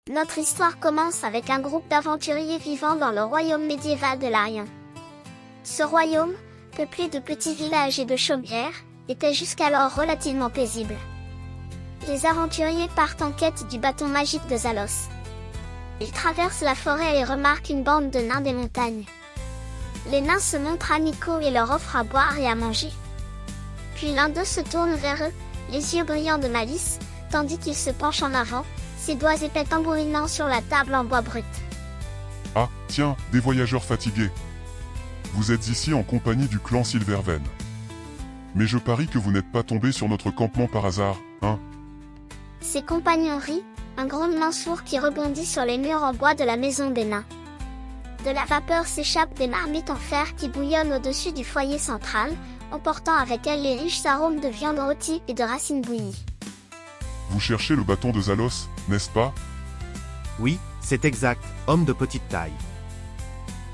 Notre histoire commence avec un groupe d'aventuriers vivant dans le royaume médiéval de Larian. Ce royaume, peuplé de petits villages et de chaumières, était jusqu'alors relativement paisible. Les aventuriers partent en quête du bâton magique de Zalos. Ils traversent la forêt et remarquent une bande de nains des montagnes. Les nains se montrent amicaux et leur offrent à boire et à manger. Puis l'un d'eux se tourne vers eux, les yeux brillants de malice, tandis qu'il se penche en avant, ses doigts épais tambourinant sur la table en bois brut. Ah, tiens, des voyageurs fatigués. Vous êtes ici en compagnie du clan Silverven. Mais je parie que vous n'êtes pas tombés sur notre campement par hasard, hein? Ses compagnons rient, un grondement sourd qui rebondit sur les murs en bois de la maison des nains. De la vapeur s'échappent des marmites en fer qui bouillonnent au-dessus du foyer central, emportant avec elles les riches arômes de viande rôtie et de racines bouillies. Vous cherchez le bâton de Zalos, n'est-ce pas? Oui, c'est exact, homme de petite taille.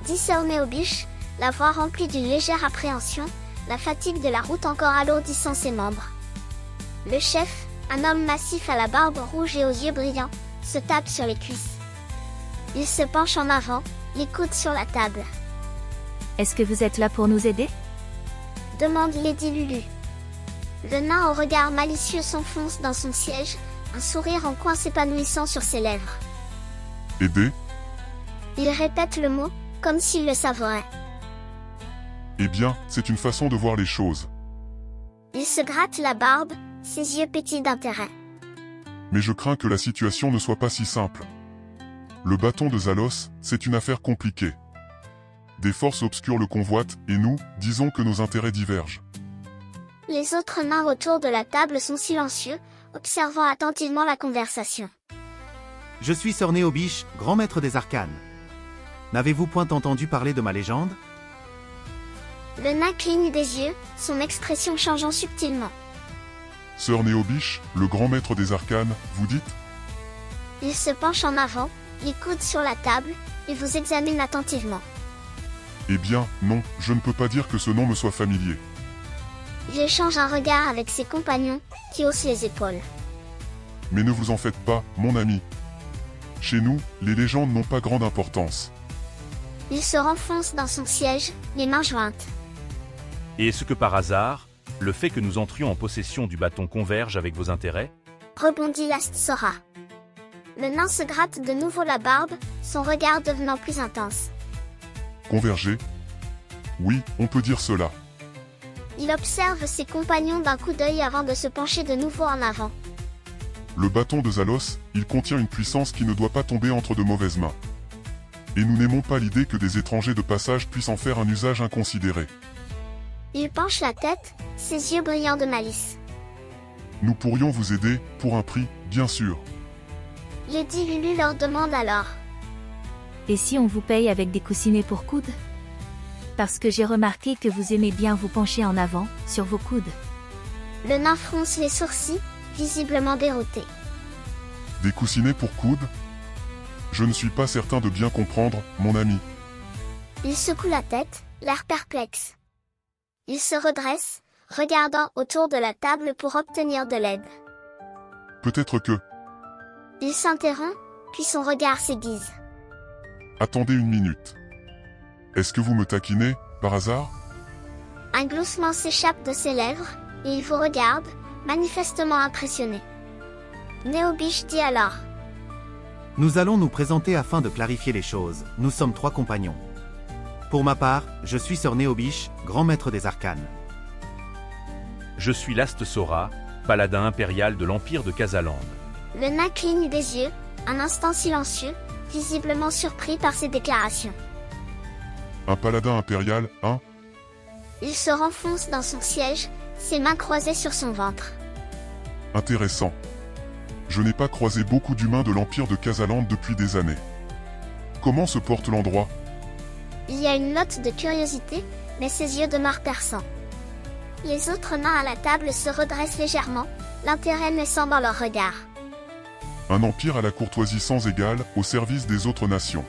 Dit Sir Neobish, la voix remplie d'une légère appréhension, la fatigue de la route encore alourdissant ses membres. Le chef, un homme massif à la barbe rouge et aux yeux brillants, se tape sur les cuisses. Il se penche en avant, les coudes sur la table. Est-ce que vous êtes là pour nous aider? Demande Lady Lulu. Le nain au regard malicieux s'enfonce dans son siège, un sourire en coin s'épanouissant sur ses lèvres. Aider? Il répète le mot, comme s'il le savourait. Eh bien, c'est une façon de voir les choses. Il se gratte la barbe, ses yeux pétillent d'intérêt. Mais je crains que la situation ne soit pas si simple. Le bâton de Zalos, c'est une affaire compliquée. Des forces obscures le convoitent, et nous, disons que nos intérêts divergent. Les autres nains autour de la table sont silencieux, observant attentivement la conversation. Je suis Sir Neobish, grand maître des arcanes. N'avez-vous point entendu parler de ma légende? Le nain cligne des yeux, son expression changeant subtilement. Sir Neobish, le grand maître des arcanes, vous dites? Il se penche en avant, les coudes sur la table, et vous examine attentivement. Eh bien, non, je ne peux pas dire que ce nom me soit familier. Il échange un regard avec ses compagnons, qui haussent les épaules. Mais ne vous en faites pas, mon ami. Chez nous, les légendes n'ont pas grande importance. Il se renfonce dans son siège, les mains jointes. Et est-ce que par hasard, le fait que nous entrions en possession du bâton converge avec vos intérêts? Rebondit Astsora. Le nain se gratte de nouveau la barbe, son regard devenant plus intense. Converger? Oui, on peut dire cela. Il observe ses compagnons d'un coup d'œil avant de se pencher de nouveau en avant. Le bâton de Zalos, il contient une puissance qui ne doit pas tomber entre de mauvaises mains. Et nous n'aimons pas l'idée que des étrangers de passage puissent en faire un usage inconsidéré. Il penche la tête, ses yeux brillants de malice. Nous pourrions vous aider, pour un prix, bien sûr. Lady Lulu leur demande alors. Et si on vous paye avec des coussinets pour coudes? Parce que j'ai remarqué que vous aimez bien vous pencher en avant, sur vos coudes. Le nain fronce les sourcils, visiblement dérouté. Des coussinets pour coudes? Je ne suis pas certain de bien comprendre, mon ami. Il secoue la tête, l'air perplexe. Il se redresse, regardant autour de la table pour obtenir de l'aide. Peut-être que... Il s'interrompt, puis son regard s'aiguise. Attendez une minute. Est-ce que vous me taquinez, par hasard? Un gloussement s'échappe de ses lèvres, et il vous regarde, manifestement impressionné. Neobish dit alors. Nous allons nous présenter afin de clarifier les choses. Nous sommes 3 compagnons. Pour ma part, je suis Sir Neobish, grand maître des arcanes. Je suis Astsora, paladin impérial de l'Empire de Kazaland. Le nain cligne des yeux, un instant silencieux, visiblement surpris par ces déclarations. Un paladin impérial, hein? Il se renfonce dans son siège, ses mains croisées sur son ventre. Intéressant. Je n'ai pas croisé beaucoup d'humains de l'Empire de Kazaland depuis des années. Comment se porte l'endroit? Il y a une note de curiosité, mais ses yeux demeurent perçants. Les autres nains à la table se redressent légèrement, l'intérêt naissant dans leur regard. Un empire à la courtoisie sans égale, au service des autres nations.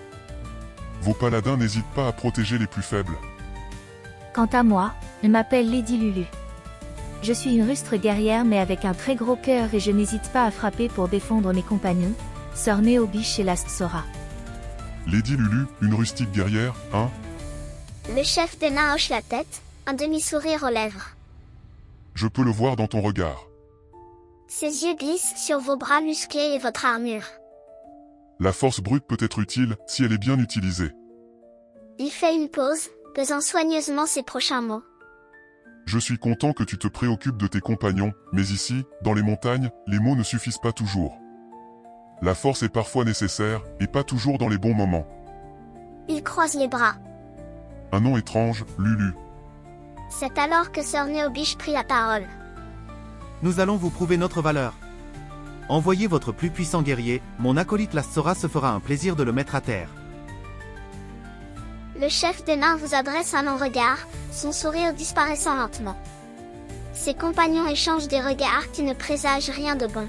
Vos paladins n'hésitent pas à protéger les plus faibles. Quant à moi, je m'appelle Lady Lulu. Je suis une rustre guerrière mais avec un très gros cœur et je n'hésite pas à frapper pour défendre mes compagnons, Sœur Néobiche et Last Sora. Lady Lulu, une rustique guerrière, hein? Le chef des nains hoche la tête, un demi-sourire aux lèvres. Je peux le voir dans ton regard. Ses yeux glissent sur vos bras musclés et votre armure. La force brute peut être utile si elle est bien utilisée. Il fait une pause, pesant soigneusement ses prochains mots. Je suis content que tu te préoccupes de tes compagnons, mais ici, dans les montagnes, les mots ne suffisent pas toujours. La force est parfois nécessaire, et pas toujours dans les bons moments. Il croise les bras. Un nom étrange, Lulu. C'est alors que Sœur Néobiche prit la parole. Nous allons vous prouver notre valeur. Envoyez votre plus puissant guerrier, mon acolyte Last Sora se fera un plaisir de le mettre à terre. Le chef des nains vous adresse un long regard, son sourire disparaissant lentement. Ses compagnons échangent des regards qui ne présagent rien de bon.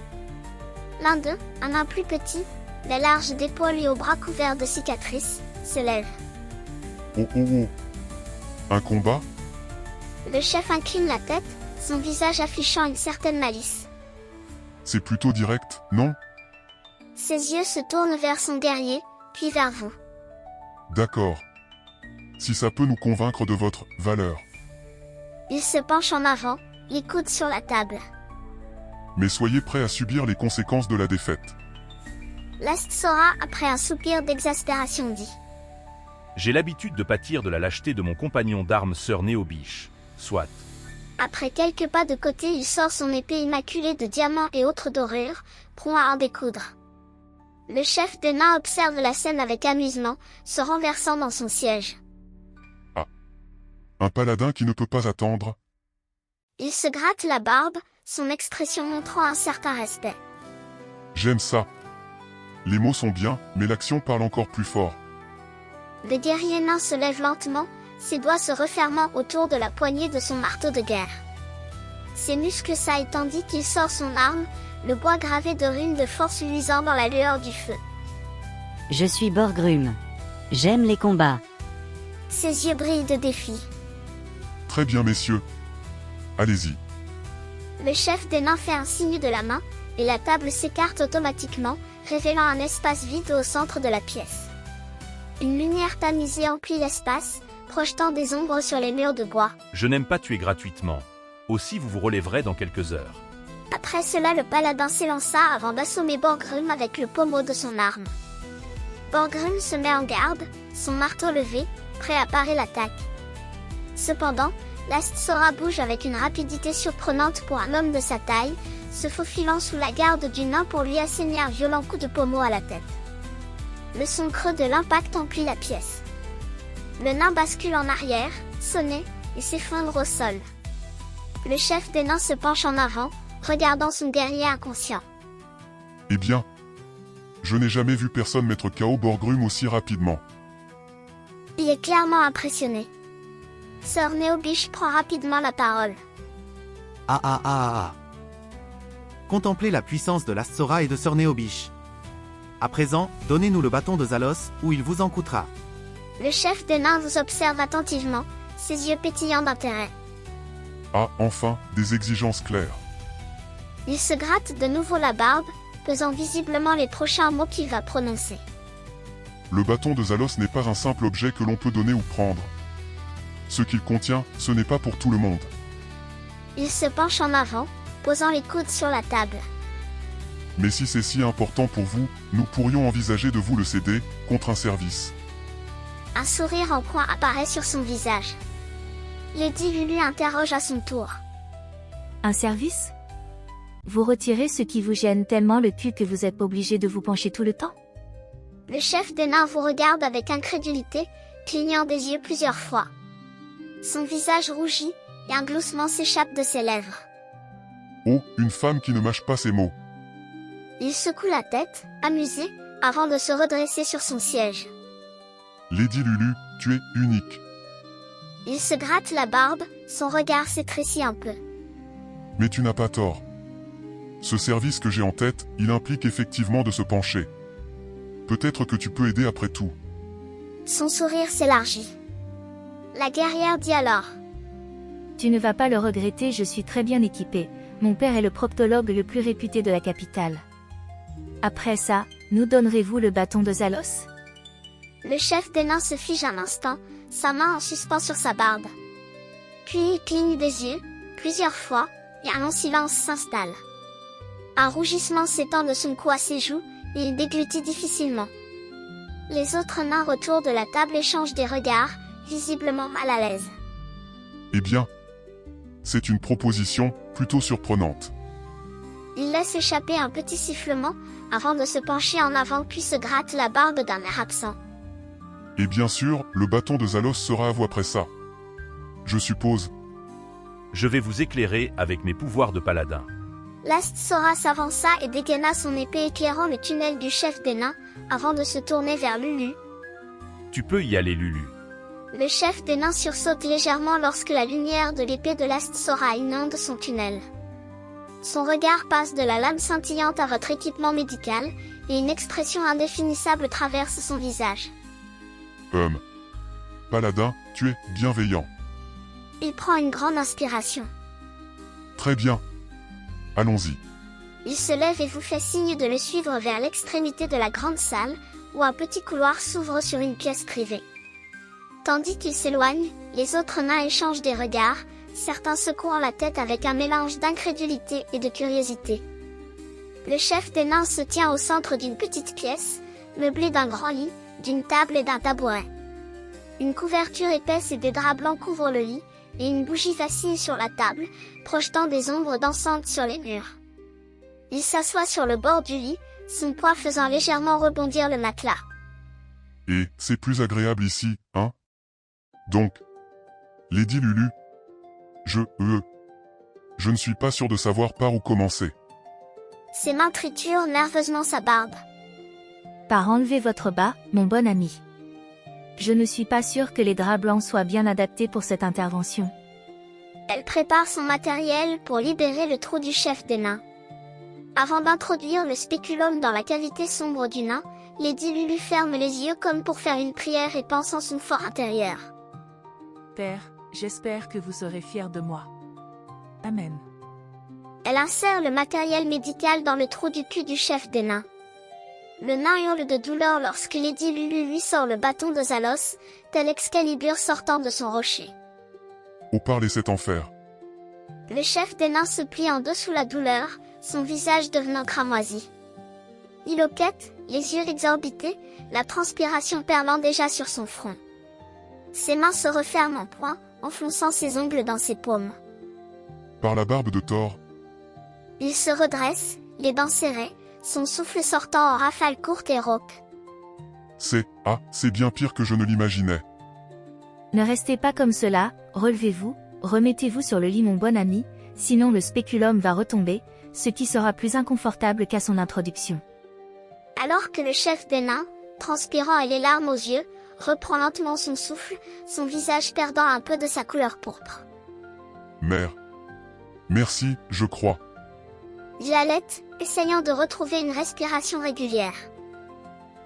L'un d'eux, un nain plus petit, les larges d'épaules et aux bras couverts de cicatrices, se lève. Oh oh oh. Un combat? Le chef incline la tête, son visage affichant une certaine malice. C'est plutôt direct, non? Ses yeux se tournent vers son guerrier, puis vers vous. D'accord. Si ça peut nous convaincre de votre valeur. Il se penche en avant, les coudes sur la table. Mais soyez prêts à subir les conséquences de la défaite. Last Sora, après un soupir d'exaspération, dit. J'ai l'habitude de pâtir de la lâcheté de mon compagnon d'armes Sœur Néobiche. Soit. Après quelques pas de côté, il sort son épée immaculée de diamants et autres dorures, prompt à en découdre. Le chef des nains observe la scène avec amusement, se renversant dans son siège. Un paladin qui ne peut pas attendre. Il se gratte la barbe, son expression montrant un certain respect. J'aime ça. Les mots sont bien, mais l'action parle encore plus fort. Le guerrier nain se lève lentement, ses doigts se refermant autour de la poignée de son marteau de guerre. Ses muscles saillent tandis qu'il sort son arme, le bois gravé de runes de force luisant dans la lueur du feu. Je suis Borgrum. J'aime les combats. Ses yeux brillent de défi. Très bien, messieurs. Allez-y. Le chef des nains fait un signe de la main, et la table s'écarte automatiquement, révélant un espace vide au centre de la pièce. Une lumière tamisée emplit l'espace, projetant des ombres sur les murs de bois. Je n'aime pas tuer gratuitement. Aussi vous vous relèverez dans quelques heures. Après cela, le paladin s'élança avant d'assommer Borgrum avec le pommeau de son arme. Borgrum se met en garde, son marteau levé, prêt à parer l'attaque. Cependant, Last Sora bouge avec une rapidité surprenante pour un homme de sa taille, se faufilant sous la garde du nain pour lui asséner un violent coup de pommeau à la tête. Le son creux de l'impact emplit la pièce. Le nain bascule en arrière, sonné, et s'effondre au sol. Le chef des nains se penche en avant, regardant son guerrier inconscient. Eh bien, je n'ai jamais vu personne mettre KO Borgrum aussi rapidement. Il est clairement impressionné. Sœur Néobiche prend rapidement la parole. Ah. Contemplez la puissance de Last Sora et de Sœur Néobiche. À présent, donnez-nous le bâton de Zalos, ou il vous en coûtera. Le chef des nains vous observe attentivement, ses yeux pétillants d'intérêt. Ah, enfin, des exigences claires. Il se gratte de nouveau la barbe, pesant visiblement les prochains mots qu'il va prononcer. Le bâton de Zalos n'est pas un simple objet que l'on peut donner ou prendre. Ce qu'il contient, ce n'est pas pour tout le monde. Il se penche en avant, posant les coudes sur la table. Mais si c'est si important pour vous, nous pourrions envisager de vous le céder, contre un service. Un sourire en coin apparaît sur son visage. Lady Lulu interroge à son tour. Un service? Vous retirez ce qui vous gêne tellement le cul que vous êtes obligé de vous pencher tout le temps? Le chef des nains vous regarde avec incrédulité, clignant des yeux plusieurs fois. Son visage rougit, et un gloussement s'échappe de ses lèvres. Oh, une femme qui ne mâche pas ses mots. Il secoue la tête, amusé, avant de se redresser sur son siège. Lady Lulu, tu es unique. Il se gratte la barbe, son regard s'étrécit un peu. Mais tu n'as pas tort. Ce service que j'ai en tête, il implique effectivement de se pencher. Peut-être que tu peux aider après tout. Son sourire s'élargit. La guerrière dit alors. Tu ne vas pas le regretter, je suis très bien équipé. Mon père est le proctologue le plus réputé de la capitale. Après ça, Nous donnerez-vous le bâton de Zalos? Le chef des nains se fige un instant, sa main en suspens sur sa barbe. Puis il cligne des yeux, plusieurs fois, et un long silence s'installe. Un rougissement s'étend de son cou à ses joues, et il déglutit difficilement. Les autres nains autour de la table échangent des regards, visiblement mal à l'aise. Eh bien, c'est une proposition plutôt surprenante. Il laisse échapper un petit sifflement, avant de se pencher en avant puis se gratte la barbe d'un air absent. Et bien sûr, le bâton de Zalos sera à vous après ça. Je suppose. Je vais vous éclairer avec mes pouvoirs de paladin. Last Sora s'avança et dégaina son épée éclairant le tunnel du chef des nains, avant de se tourner vers Lulu. Tu peux y aller, Lulu. Le chef des nains sursaute légèrement lorsque la lumière de l'épée de Last Sora inonde son tunnel. Son regard passe de la lame scintillante à votre équipement médical, et une expression indéfinissable traverse son visage. Paladin, tu es bienveillant. Il prend une grande inspiration. Très bien. Allons-y. Il se lève et vous fait signe de le suivre vers l'extrémité de la grande salle, où un petit couloir s'ouvre sur une pièce privée. Tandis qu'il s'éloigne, les autres nains échangent des regards, certains secouant la tête avec un mélange d'incrédulité et de curiosité. Le chef des nains se tient au centre d'une petite pièce, meublée d'un grand lit, d'une table et d'un tabouret. Une couverture épaisse et des draps blancs couvrent le lit, et une bougie vacille sur la table, projetant des ombres dansantes sur les murs. Il s'assoit sur le bord du lit, son poids faisant légèrement rebondir le matelas. Et c'est plus agréable ici, hein? Donc, Lady Lulu, je ne suis pas sûr de savoir par où commencer. Ses mains triturent nerveusement sa barbe. Par enlever votre bas, mon bon ami. Je ne suis pas sûre que les draps blancs soient bien adaptés pour cette intervention. Elle prépare son matériel pour libérer le trou du chef des nains. Avant d'introduire le spéculum dans la cavité sombre du nain, Lady Lulu ferme les yeux comme pour faire une prière et pense en son fort intérieur. Père, j'espère que vous serez fiers de moi. Amen. Elle insère le matériel médical dans le trou du cul du chef des nains. Le nain hurle de douleur lorsque Lady Lulu lui sort le bâton de Zalos, tel Excalibur sortant de son rocher. Au parler cet enfer. Le chef des nains se plie en deux sous la douleur, son visage devenant cramoisi. Il hoquette, les yeux exorbités, la transpiration perlant déjà sur son front. Ses mains se referment en poing, enfonçant ses ongles dans ses paumes. Par la barbe de Thor. Il se redresse, les dents serrées, son souffle sortant en rafales courtes et rauques. C'est bien pire que je ne l'imaginais. Ne restez pas comme cela, relevez-vous, remettez-vous sur le lit mon bon ami, sinon le spéculum va retomber, ce qui sera plus inconfortable qu'à son introduction. Alors que le chef des nains, transpirant et les larmes aux yeux, reprend lentement son souffle, son visage perdant un peu de sa couleur pourpre. Mère. Merci, je crois. Violette, essayant de retrouver une respiration régulière.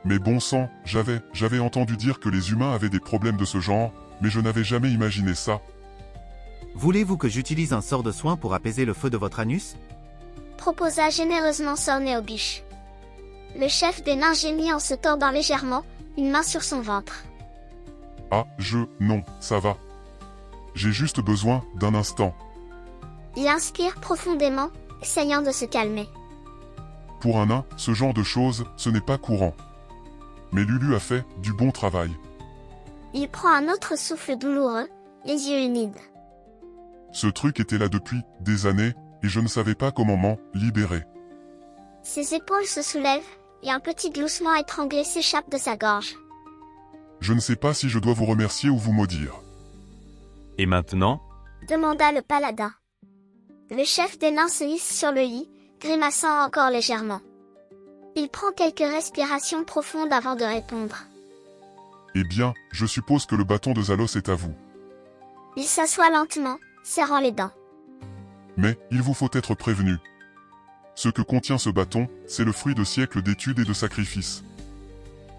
Mais bon sang, j'avais entendu dire que les humains avaient des problèmes de ce genre, mais je n'avais jamais imaginé ça. Voulez-vous que j'utilise un sort de soin pour apaiser le feu de votre anus? Proposa généreusement Sir Néobiche. Le chef des nains gémit en se tordant légèrement, une main sur son ventre. Non, ça va. J'ai juste besoin d'un instant. Il inspire profondément, essayant de se calmer. Pour un nain, ce genre de choses, ce n'est pas courant. Mais Lulu a fait du bon travail. Il prend un autre souffle douloureux, les yeux humides. Ce truc était là depuis des années, et je ne savais pas comment m'en libérer. Ses épaules se soulèvent, et un petit gloussement étranglé s'échappe de sa gorge. Je ne sais pas si je dois vous remercier ou vous maudire. Et maintenant? Demanda le paladin. Le chef des nains se hisse sur le lit, grimaçant encore légèrement. Il prend quelques respirations profondes avant de répondre. Eh bien, je suppose que le bâton de Zalos est à vous. Il s'assoit lentement, serrant les dents. Mais, il vous faut être prévenu. Ce que contient ce bâton, c'est le fruit de siècles d'études et de sacrifices.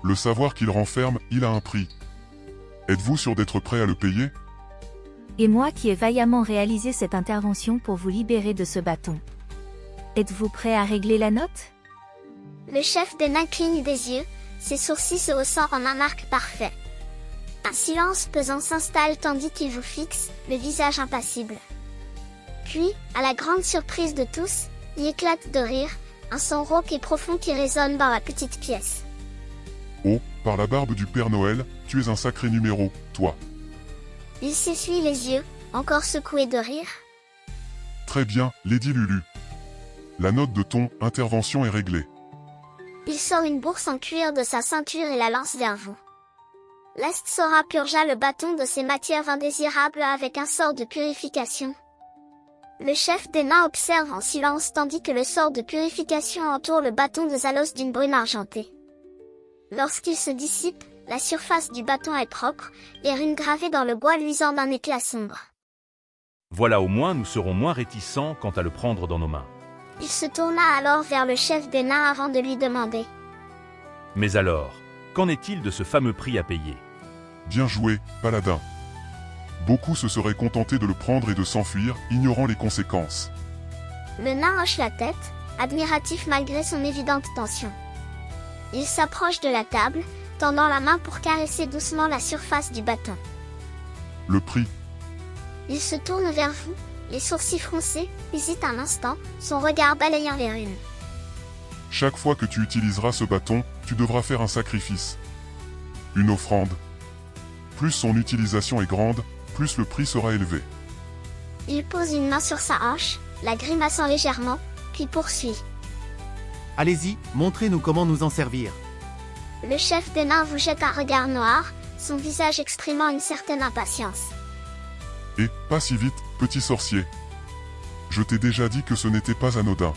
Le savoir qu'il renferme, il a un prix. Êtes-vous sûr d'être prêt à le payer? Et moi qui ai vaillamment réalisé cette intervention pour vous libérer de ce bâton. Êtes-vous prêt à régler la note? Le chef des nains cligne des yeux, ses sourcils se haussant en un arc parfait. Un silence pesant s'installe tandis qu'il vous fixe, le visage impassible. Puis, à la grande surprise de tous, il éclate de rire, un son rauque et profond qui résonne dans la petite pièce. Oh, par la barbe du Père Noël, tu es un sacré numéro, toi. Il s'essuie les yeux, encore secoué de rire. Très bien, Lady Lulu. La note de ton intervention est réglée. Il sort une bourse en cuir de sa ceinture et la lance vers vous. L'Astsora purgea le bâton de ses matières indésirables avec un sort de purification. Le chef des nains observe en silence tandis que le sort de purification entoure le bâton de Zalos d'une brune argentée. Lorsqu'il se dissipe, la surface du bâton est propre, les runes gravées dans le bois luisant d'un éclat sombre. Voilà, au moins nous serons moins réticents quant à le prendre dans nos mains. Il se tourna alors vers le chef des nains avant de lui demander. Mais alors, qu'en est-il de ce fameux prix à payer? Bien joué, paladin. Beaucoup se seraient contentés de le prendre et de s'enfuir, ignorant les conséquences. Le nain hoche la tête, admiratif malgré son évidente tension. Il s'approche de la table, tendant la main pour caresser doucement la surface du bâton. Le prix, Il se tourne vers vous, les sourcils froncés, hésite un instant, son regard balayant les runes. chaque fois que tu utiliseras ce bâton, tu devras faire un sacrifice. Une offrande. Plus son utilisation est grande, plus le prix sera élevé. Il pose une main sur sa hanche, la grimaçant légèrement, puis poursuit. Allez-y, montrez-nous comment nous en servir. Le chef des nains vous jette un regard noir, son visage exprimant une certaine impatience. Et, pas si vite, petit sorcier. Je t'ai déjà dit que ce n'était pas anodin.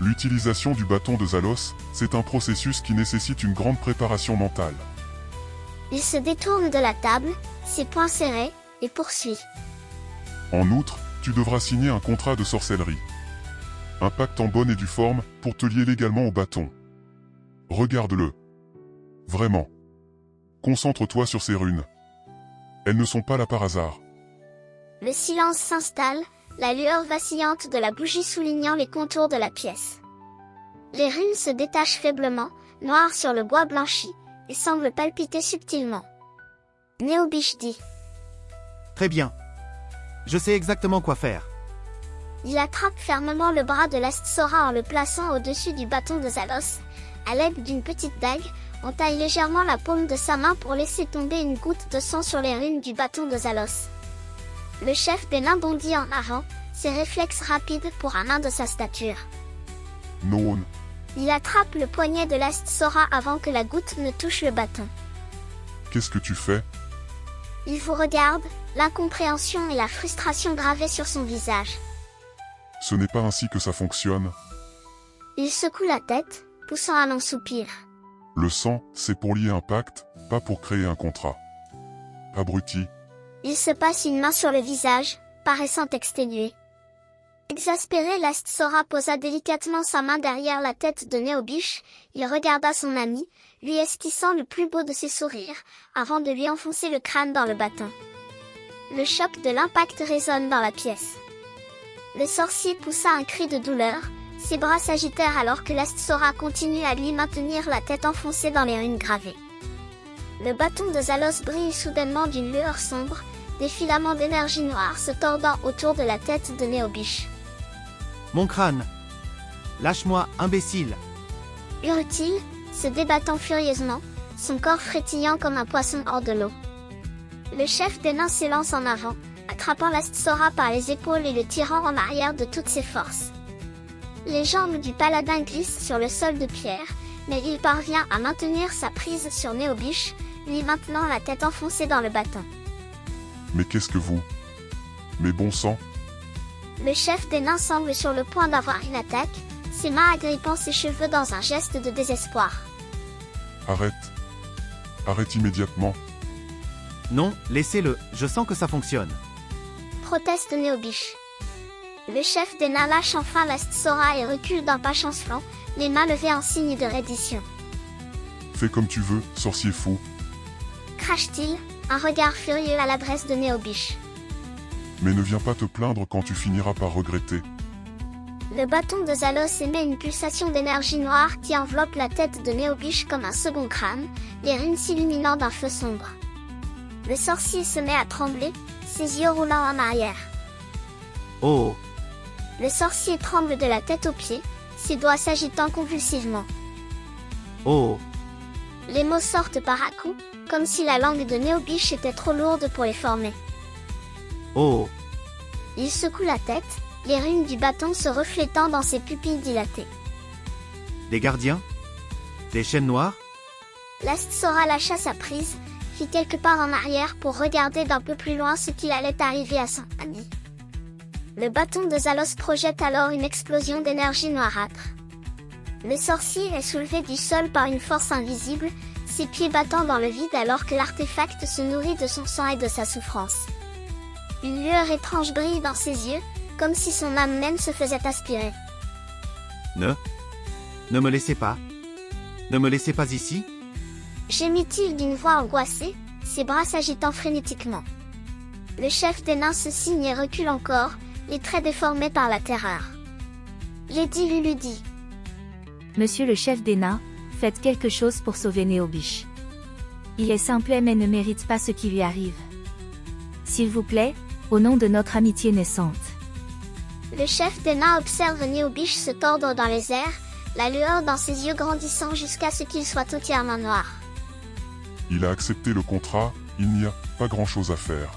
L'utilisation du bâton de Zalos, c'est un processus qui nécessite une grande préparation mentale. Il se détourne de la table, ses poings serrés, et poursuit. En outre, tu devras signer un contrat de sorcellerie. Un pacte en bonne et due forme, pour te lier légalement au bâton. Regarde-le. Vraiment. Concentre-toi sur ces runes. Elles ne sont pas là par hasard. Le silence s'installe, la lueur vacillante de la bougie soulignant les contours de la pièce. Les runes se détachent faiblement, noires sur le bois blanchi, et semblent palpiter subtilement. Néobiche dit. Très bien. Je sais exactement quoi faire. Il attrape fermement le bras de l'Astsora en le plaçant au-dessus du bâton de Zalos. À l'aide d'une petite dague, on taille légèrement la paume de sa main pour laisser tomber une goutte de sang sur les runes du bâton de Zalos. Le chef des nains bondit en avant, ses réflexes rapides pour un nain de sa stature. Non. Il attrape le poignet de l'Astsora avant que la goutte ne touche le bâton. Qu'est-ce que tu fais? Il vous regarde, l'incompréhension et la frustration gravées sur son visage. Ce n'est pas ainsi que ça fonctionne. Il secoue la tête, poussant un long soupir. Le sang, c'est pour lier un pacte, pas pour créer un contrat. Abruti. Il se passe une main sur le visage, paraissant exténué. Exaspéré, l'Astsora posa délicatement sa main derrière la tête de Néobiche, il regarda son ami, lui esquissant le plus beau de ses sourires, avant de lui enfoncer le crâne dans le bâton. Le choc de l'impact résonne dans la pièce. Le sorcier poussa un cri de douleur, ses bras s'agitèrent alors que l'Astsora continue à lui maintenir la tête enfoncée dans les runes gravées. Le bâton de Zalos brille soudainement d'une lueur sombre, des filaments d'énergie noire se tordant autour de la tête de Néobiche. Mon crâne. Lâche-moi, imbécile. Hurle-t-il, se débattant furieusement, son corps frétillant comme un poisson hors de l'eau. Le chef des nains s'élance en avant, attrapant l'Astsora par les épaules et le tirant en arrière de toutes ses forces. Les jambes du paladin glissent sur le sol de pierre, mais il parvient à maintenir sa prise sur Néobiche, lui maintenant la tête enfoncée dans le bâton. Mais qu'est-ce que vous? Mais bon sang. Le chef des nains semble sur le point d'avoir une attaque, ses mains agrippant ses cheveux dans un geste de désespoir. Arrête. Arrête immédiatement. Non, laissez-le, je sens que ça fonctionne. Proteste Néobiche. Le chef des nains lâche enfin l'Astsora et recule d'un pas chancelant, les mains levées en signe de reddition. Fais comme tu veux, sorcier fou. Crache-t-il, un regard furieux à l'adresse de Néobiche. Mais ne viens pas te plaindre quand tu finiras par regretter. Le bâton de Zalos émet une pulsation d'énergie noire qui enveloppe la tête de Néobiche comme un second crâne, les runes s'illuminant d'un feu sombre. Le sorcier se met à trembler, ses yeux roulant en arrière. Oh, Le sorcier tremble de la tête aux pieds, ses doigts s'agitant convulsivement. oh, Les mots sortent par à coups, comme si la langue de Néobiche était trop lourde pour les former. oh, Il secoue la tête, les runes du bâton se reflétant dans ses pupilles dilatées. des gardiens? Des chaînes noires? L'Astsora lâcha sa prise, fit quelque part en arrière pour regarder d'un peu plus loin ce qui allait arriver à son ami. Le bâton de Zalos projette alors une explosion d'énergie noirâtre. Le sorcier est soulevé du sol par une force invisible, ses pieds battant dans le vide alors que l'artefact se nourrit de son sang et de sa souffrance. Une lueur étrange brille dans ses yeux, comme si son âme même se faisait aspirer. Ne me laissez pas. Ne me laissez pas ici? Gémit-il d'une voix angoissée, ses bras s'agitant frénétiquement. Le chef des nains se signe et recule encore, les traits déformés par la terreur. Lady Lulu dit. Monsieur le chef des nains, faites quelque chose pour sauver Néobiche. Il est simple mais ne mérite pas ce qui lui arrive. S'il vous plaît, au nom de notre amitié naissante. Le chef des nains observe Néobiche se tordre dans les airs, la lueur dans ses yeux grandissant jusqu'à ce qu'il soit entièrement noir. Il a accepté le contrat, il n'y a pas grand-chose à faire.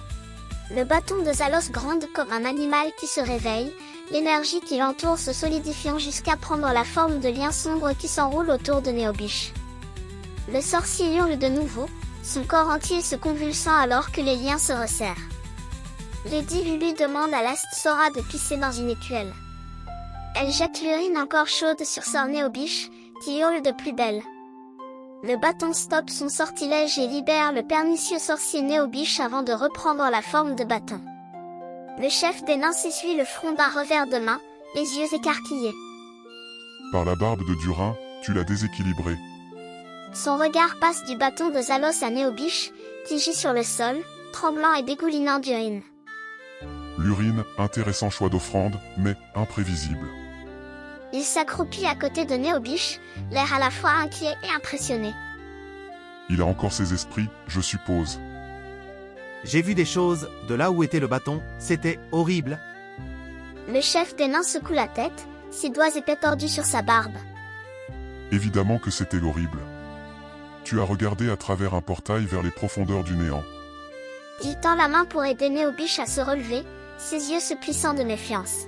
Le bâton de Zalos gronde comme un animal qui se réveille, l'énergie qui l'entoure se solidifiant jusqu'à prendre la forme de liens sombres qui s'enroulent autour de Néobiche. Le sorcier hurle de nouveau, son corps entier se convulsant alors que les liens se resserrent. Lady Lulu demande à l'Astsora de pisser dans une écuelle. Elle jette l'urine encore chaude sur Sir Néobiche, qui hurle de plus belle. Le bâton stoppe son sortilège et libère le pernicieux sorcier Néobiche avant de reprendre la forme de bâton. Le chef des nains s'essuie le front d'un revers de main, les yeux écarquillés. Par la barbe de Durin, tu l'as déséquilibré. Son regard passe du bâton de Zalos à Néobiche, qui gît sur le sol, tremblant et dégoulinant d'urine. L'urine, intéressant choix d'offrande, mais imprévisible. Il s'accroupit à côté de Néobiche, l'air à la fois inquiet et impressionné. Il a encore ses esprits, je suppose. J'ai vu des choses, de là où était le bâton, c'était horrible. Le chef des nains secoue la tête, ses doigts épais tordus sur sa barbe. Évidemment que c'était horrible. Tu as regardé à travers un portail vers les profondeurs du néant. Il tend la main pour aider Néobiche à se relever, ses yeux se plissant de méfiance.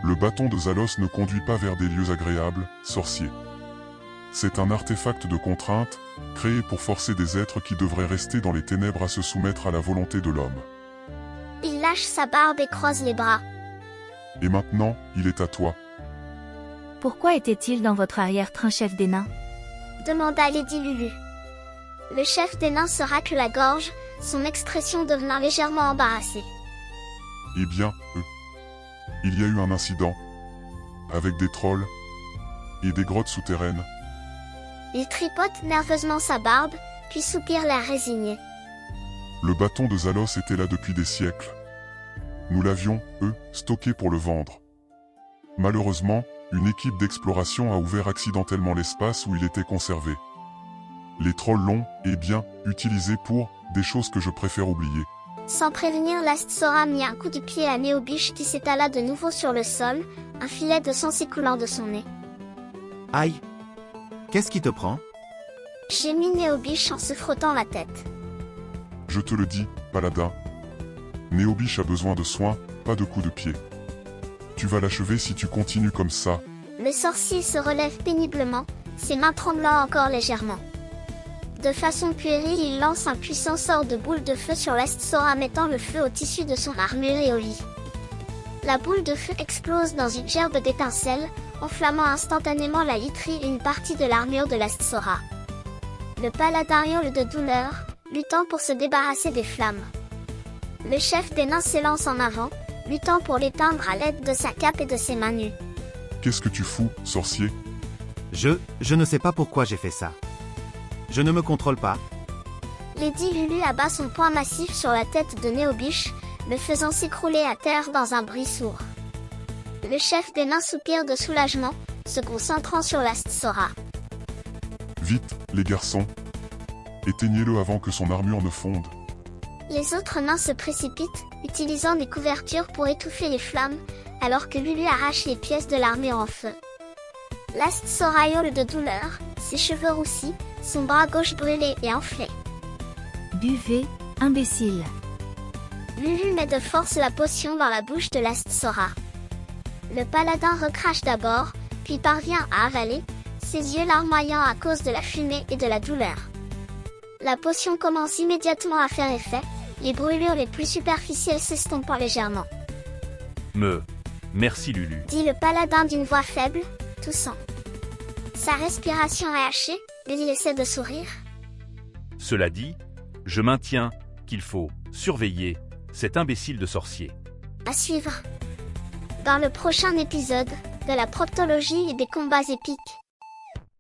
Le bâton de Zalos ne conduit pas vers des lieux agréables, sorcier. C'est un artefact de contrainte, créé pour forcer des êtres qui devraient rester dans les ténèbres à se soumettre à la volonté de l'homme. Il lâche sa barbe et croise les bras. Et maintenant, il est à toi. Pourquoi était-il dans votre arrière-train, chef des nains? Demanda Lady Lulu. Le chef des nains se racle la gorge, son expression devenant légèrement embarrassée. Eh bien, il y a eu un incident. Avec des trolls. Et des grottes souterraines. Il tripote nerveusement sa barbe, puis soupire l'air résigné. Le bâton de Zalos était là depuis des siècles. Nous l'avions, stocké pour le vendre. Malheureusement, une équipe d'exploration a ouvert accidentellement l'espace où il était conservé. Les trolls l'ont, utilisé pour des choses que je préfère oublier. Sans prévenir, l'Astsora mit un coup de pied à Néobiche qui s'étala de nouveau sur le sol, un filet de sang s'écoulant de son nez. Aïe! Qu'est-ce qui te prend? Gémit Néobiche en se frottant la tête. Je te le dis, paladin. Néobiche a besoin de soins, pas de coups de pied. Tu vas l'achever si tu continues comme ça. Le sorcier se relève péniblement, ses mains tremblant encore légèrement. De façon puérile, il lance un puissant sort de boule de feu sur l'Astsora, mettant le feu au tissu de son armure et au lit. La boule de feu explose dans une gerbe d'étincelles, enflammant instantanément la literie et une partie de l'armure de l'Astsora. Le paladin hurle de douleur, luttant pour se débarrasser des flammes. Le chef des nains s'élance en avant, luttant pour l'éteindre à l'aide de sa cape et de ses mains nues. Qu'est-ce que tu fous, sorcier? Je ne sais pas pourquoi j'ai fait ça. Je ne me contrôle pas. Lady Lulu abat son poing massif sur la tête de Néobiche, le faisant s'écrouler à terre dans un bruit sourd. Le chef des nains soupire de soulagement, se concentrant sur l'Ast Sora. Vite, les garçons. Éteignez-le avant que son armure ne fonde. Les autres nains se précipitent, utilisant des couvertures pour étouffer les flammes, alors que Lulu arrache les pièces de l'armure en feu. L'Ast Sora hurle de douleur, ses cheveux roussis, son bras gauche brûlé et enflé. Buvez, imbécile. Lulu met de force la potion dans la bouche de l'Ast Sora. Le paladin recrache d'abord, puis parvient à avaler, ses yeux larmoyants à cause de la fumée et de la douleur. La potion commence immédiatement à faire effet, les brûlures les plus superficielles s'estompant légèrement. Merci Lulu. Dit le paladin d'une voix faible, toussant. Sa respiration est hachée, mais il essaie de sourire. Cela dit, je maintiens qu'il faut surveiller cet imbécile de sorcier. À suivre. Dans le prochain épisode, de la proctologie et des combats épiques.